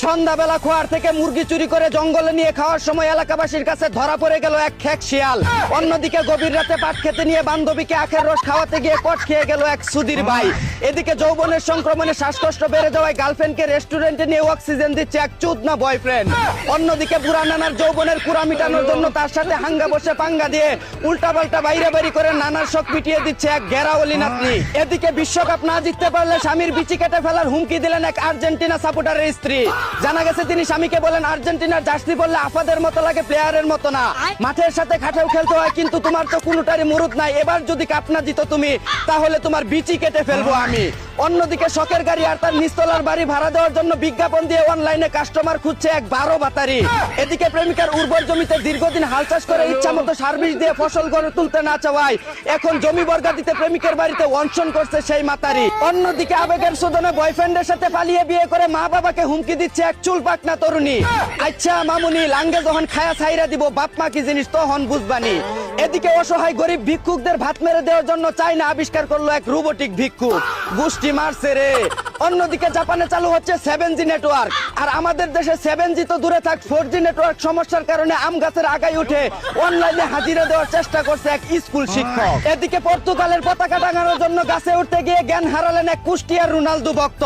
সন্ধ্যাবেলা খোয়ার থেকে মুরগি চুরি করে জঙ্গলে নিয়ে খাওয়ার সময় এলাকাবাসীর কাছে ধরা পড়ে গেল এক খেক শিয়াল। অন্যদিকে গভীর রাতে পাট খেতে নিয়ে বান্ধবীকে আখের রস খাওয়াতে গিয়ে কট খেয়ে গেল এক সুধীর ভাই। এদিকে যৌবনের সংক্রমণে শ্বাসকষ্ট বেড়ে যাওয়ায় গার্লফ্রেন্ডকে রেস্টুরেন্টে নিয়ে অক্সিজেন দিচ্ছে এক চুদনা বয়ফ্রেন্ড। অন্যদিকে বুড়া নানার যৌবনের কুড়া মিটানোর জন্য তার সাথে হাঙ্গা বসে পাঙ্গা দিয়ে উল্টাপাল্টা বাইরে করে নানার শখ মিটিয়ে দিচ্ছে এক গেরাওয়ালি নাতনি। এদিকে বিশ্বকাপ না জিততে পারলে স্বামীর বিচি কেটে ফেলার হুমকি দিলেন এক আর্জেন্টিনা সাপোর্টারের স্ত্রী। জানা গেছে তিনি স্বামীকে বলেন, আর্জেন্টিনার জার্সি পরলে আফাদের মতো লাগে, প্লেয়ারের মতো না। মাঠের সাথে খাটেও খেলতে হয়, কিন্তু তোমার তো কোনোটারই মুরুদ নাই। এবার যদি কাপ না জিতো তুমি, তাহলে তোমার বিচি কেটে ফেলবো আমি। অন্যদিকে শখের গাড়ি আর তার নিচতলার বাড়ি ভাড়া দেওয়ার জন্য বিজ্ঞাপন দিয়ে অনলাইনে কাস্টমার খুঁজছে এক 12 বাতারি। এদিকে প্রেমিকার উর্বর জমিতে দীর্ঘদিন হাল চাষ করে ইচ্ছা মতো সার্ভিস দিয়ে ফসল গড়ে তুলতে না চাওয়ায় এখন জমি বর্গা দিতে প্রেমিকের বাড়িতে অনশন করছে সেই মাতারি। অন্যদিকে আবেগের শোধনে বয়ফ্রেন্ডের সাথে পালিয়ে বিয়ে করে মা বাবাকে হুমকি দিচ্ছে এক চুল পাকনা তরুণী। আচ্ছা মামুনি, লাঙ্গে যখন খায়া ছাইরা দিব, বাপ মা কি জিনিস তখন বুঝবানি। এদিকে অসহায় গরিব ভিক্ষুকদের ভাত মেরে দেওয়ার জন্য চাইনা আবিষ্কার করলো এক রোবোটিক ভিক্ষুক। গুষ্টি মারছে রে। অন্যদিকে জাপানে চালু হচ্ছে 7G নেটওয়ার্ক, আর আমাদের দেশে 7G তো দূরে থাক, 4G নেটওয়ার্ক সমস্যার কারণে আম গাছের আগায় উঠে অনলাইনে হাজিরা দেওয়ার চেষ্টা করছে এক স্কুল শিক্ষক। এদিকে পর্তুগালের পতাকা টাঙানোর জন্য গাছে উঠতে গিয়ে জ্ঞান হারালেন এক কুষ্টিয়ার রোনালদো ভক্ত।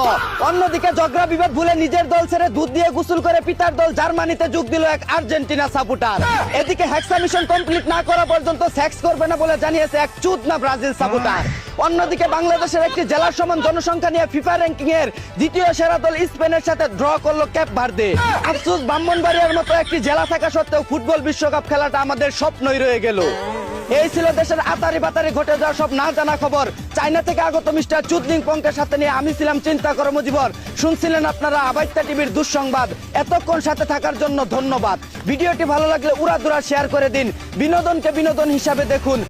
অন্যদিকে ঝগড়া বিবাদ ভুলে নিজের দল ছেড়ে দুধ দিয়ে গোসল করে পিতার দল জার্মানিতে যোগ দিল এক আর্জেন্টিনা সাপোর্টার। এদিকে হেক্সা মিশন কমপ্লিট না করা পর্যন্ত সেক্স করবে না বলে জানিয়েছে এক চুদনা ব্রাজিল সাপোর্টার। অন্যদিকে বাংলাদেশের একটি জেলার সমান জনসংখ্যা নিয়ে ফিফা র্যাঙ্কিং এর দ্বিতীয় সেরা দল স্পেনের সাথে ড্র করলো ক্যাপ ভার্দে। আফসোস, ব্রাহ্মণবাড়িয়ার মতো একটি জেলা থাকা সত্ত্বেও ফুটবল বিশ্বকাপ খেলাটা আমাদের স্বপ্নই রয়ে গেল। এই ছিল দেশের আতারি বাতারি ঘটে যাওয়া সব না জানা খবর। চায়না থেকে আগত মিস্টার চুদলিং পঙ্কের সাথে নিয়ে আমি ছিলাম চিন্তা কর্মজীবন। শুনছিলেন আপনারা আবাইত্যা টিভির দুঃসংবাদ। এতক্ষণ সাথে থাকার জন্য ধন্যবাদ। ভিডিওটি ভালো লাগলে উড়াদুরা শেয়ার করে দিন। বিনোদনকে বিনোদন হিসাবে দেখুন।